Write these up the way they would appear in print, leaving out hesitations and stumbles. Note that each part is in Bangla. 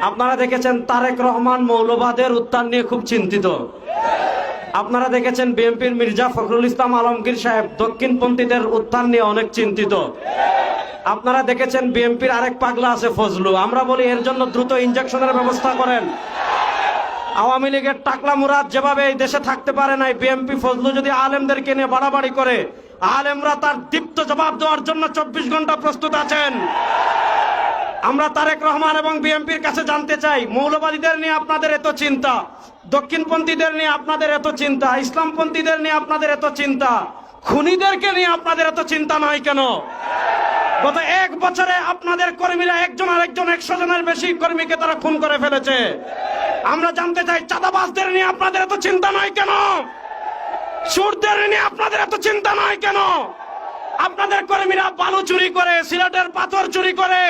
আপনারা দেখেছেন তারেক রহমান মৌলবাদের উত্থান নিয়ে খুব চিন্তিত। আপনারা দেখেছেন বিএনপির মির্জা ফখরুল ইসলাম আলমগীর সাহেব দক্ষিণপন্থীদের উত্থান নিয়ে অনেক চিন্তিত। আপনারা দেখেছেন বিএনপির আরেক পাগলা আছে ফজলু। আমরা বলি এর জন্য দ্রুত ইনজেকশনের ব্যবস্থা করেন। আওয়ামী লীগের টাকলা মুরাদ যেভাবে এই দেশে থাকতে পারে নাই, বিএনপি ফজলু যদি আলেমদেরকে নিয়ে বাড়াবাড়ি করে, আলেমরা তার দীপ্ত জবাব দেওয়ার জন্য 24 ঘন্টা প্রস্তুত আছেন। আমরা তারেক রহমান এবং বিএনপির কাছে জানতে চাই, মৌলবাদীদের নিয়ে আপনাদের এত চিন্তা, দক্ষিণপন্থীদের নিয়ে আপনাদের এত চিন্তা, ইসলামপন্থীদের নিয়ে আপনাদের এত চিন্তা, খুনিদেরকে নিয়ে আপনাদের এত চিন্তা নয় কেন? গত 1 বছরে আপনাদের কর্মীরা একজন আরেকজন 100 জনের বেশি কর্মীকে তারা খুন করে ফেলেছে। আমরা জানতে চাই, চাঁদাবাজদের নিয়ে আপনাদের এত চিন্তা নয় কেন? সুরদের নিয়ে আপনাদের এত চিন্তা নয় কেন? আপনাদের কর্মীরা বালু চুরি করে, সিলেটের পাথর চুরি করে।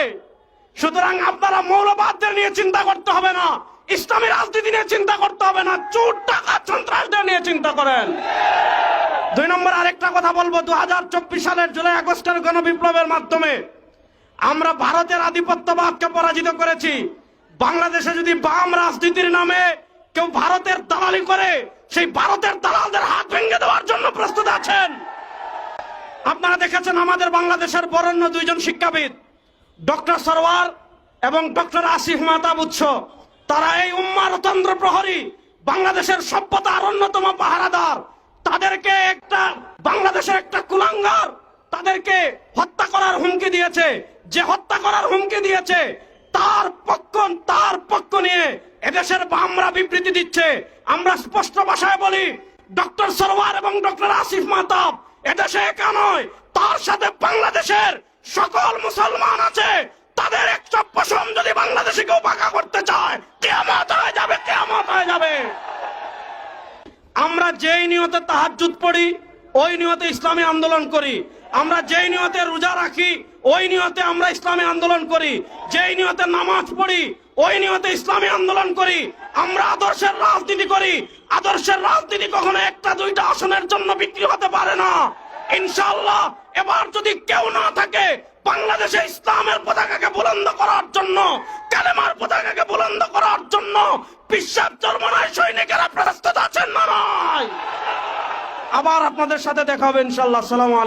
সুতরাং আপনারা মৌলবাদদের নিয়ে চিন্তা করতে হবে না, ইসলামী রাজনীতি নিয়ে চিন্তা করতে হবে না, চোর ডাকাত সন্ত্রাসদের নিয়ে চিন্তা করেন। 2 নম্বর আরেকটা কথা বলবো, 2024 সালের জুলাই আগস্টের গণবিপ্লবের মাধ্যমে আমরা ভারতের আধিপত্যবাদকে পরাজিত করেছি। বাংলাদেশে যদি বাম রাজনীতির নামে কেউ ভারতের দালালি করে, সেই ভারতের দালালদের হাত ভেঙে দেওয়ার জন্য প্রস্তুত আছেন। আপনারা দেখেছেন আমাদের বাংলাদেশের বরেণ্য 2 জন শিক্ষাবিদ, ডক্টর সরওয়ার এবং ডক্টর আসিফ মাহতাব উৎস, তারা এই উম্মার তন্ত্র প্রহরী, বাংলাদেশের সভ্যতার অন্যতম পাহারাদার। তাদেরকে বাংলাদেশের একটা কুলাঙ্গার তাদেরকে হত্যা করার হুমকি দিয়েছে। যে হত্যা করার হুমকি দিয়েছে তার পক্ষ নিয়ে এদেশের বামরা বিবৃতি দিচ্ছে। আমরা স্পষ্ট ভাষায় বলি, ডক্টর সরওয়ার এবং ডক্টর আসিফ মাহতাব এদেশে একা নয়, তার সাথে বাংলাদেশের সকল মুসলমান আছে। তাদের 100% যদি বাংলাদেশে কেউ বাঁকা করতে চায়, কিয়ামত হয়ে যাবে, কিয়ামত হয়ে যাবে। আমরা যেই নিয়তে তাহাজ্জুদ পড়ি, ওই নিয়তে ইসলামী আন্দোলন করি। আমরা যেই নিয়তে রোজা রাখি, ওই নিয়তে আমরা ইসলামী আন্দোলন করি। যেই নিয়তে নামাজ পড়ি, ওই নিয়তে ইসলামী আন্দোলন করি। আমরা আদর্শের রাজনীতি করি। আদর্শের রাজনীতি কখনো 1-2টা আসনের জন্য বিক্রি হতে পারে না। ইনশাআল্লাহ এবার যদি কেউ না থাকে বাংলাদেশে ইসলামের পতাকাকে বুলন্দ করার জন্য, কালেমার পতাকাকে বুলন্দ করার জন্য, বিশ্বাস জন্মনায় সৈনিকেরা প্রস্তুত আছেন না নয়? আবার আপনাদের সাথে দেখা হবে ইনশাআল্লাহ। আসসালামু আলাইকুম।